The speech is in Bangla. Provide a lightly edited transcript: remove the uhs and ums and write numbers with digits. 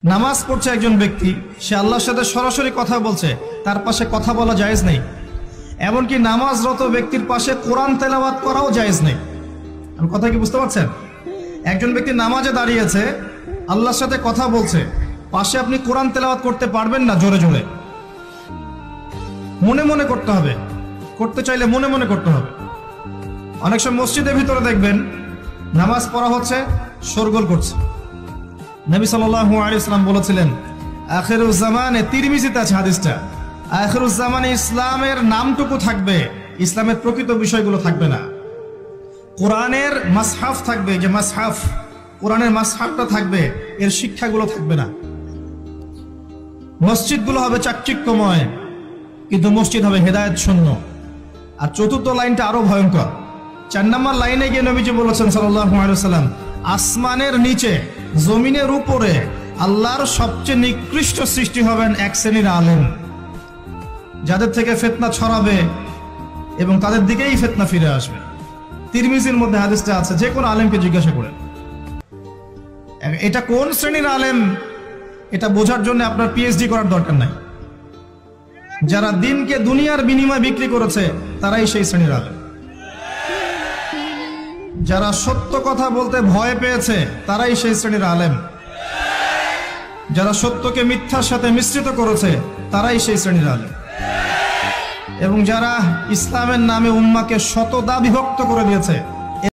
নামাজ পড়ছে একজন ব্যক্তি, সে আল্লাহর সাথে সরাসরি কথা বলছে, তার পাশে কথা বলা জায়েজ নেই। এমনকি নামাজরত ব্যক্তির পাশে কোরআন তেলাওয়াত করাও জায়েজ নেই। আমি কথা কি বুঝতে পারছেন? একজন ব্যক্তি নামাজে দাঁড়িয়েছে, আল্লাহর সাথে কথা বলছে, পাশে আপনি কোরআন তেলাওয়াত করতে পারবেন না জোরে জোরে। মনে মনে করতে হবে, করতে চাইলে মনে মনে করতে হবে। অনেক সময় মসজিদের ভিতরে দেখবেন নামাজ পড়া হচ্ছে, শোরগোল করছে। নবী সাল্লাল্লাহু আলাইহি ওয়াসাল্লাম বলেছিলেন, আখিরুজ জামানে, তিরমিজিতে আছে হাদিসটা, আখিরুজ জামানে ইসলামের নামটুকু থাকবে, ইসলামের প্রকৃত বিষয়গুলো থাকবে না। কোরআনের মাসহাফ থাকবে, যে মাসহাফ, কোরআনের মাসহাফটা থাকবে, এর শিক্ষাগুলো থাকবে না। মসজিদগুলো হবে চাকচিক্যময়, কিন্তু মসজিদ হবে হেদায়েত শূন্য। আর চতুর্থ লাইনটা আরো ভয়ঙ্কর। 4 নম্বর লাইনে গিয়ে নবীজি বলেছেন সাল্লাল্লাহু আলাইহি ওয়াসাল্লাম, আসমানের নিচে জমিনের উপরে আল্লাহর সবচেয়ে নিকৃষ্ট সৃষ্টি হবেন এক শ্রেণীর আলেম, যাদের থেকে ফিতনা ছড়াবে এবং তাদের দিকেই ফিতনা ফিরে আসবে। তিরমিজির মধ্যে হাদিসটা আছে, যে কোনো আলেমকে জিজ্ঞাসা করেন এটা কোন শ্রেণীর আলেম, এটা বোঝার জন্য আপনার পিএইচডি করার দরকার নাই। যারা দিনকে দুনিয়ার বিনিময়ে বিক্রি করেছে তারাই সেই শ্রেণীর আলেম। যারা সত্য কথা বলতে ভয় পেয়েছে তারাই সেই শ্রেণীর আলেম। যারা সত্যকে মিথ্যার সাথে মিশ্রিত করেছে তারাই সেই শ্রেণীর আলেম। এবং যারা ইসলামের নামে উম্মাকে শতদা বিভক্ত করে দিয়েছে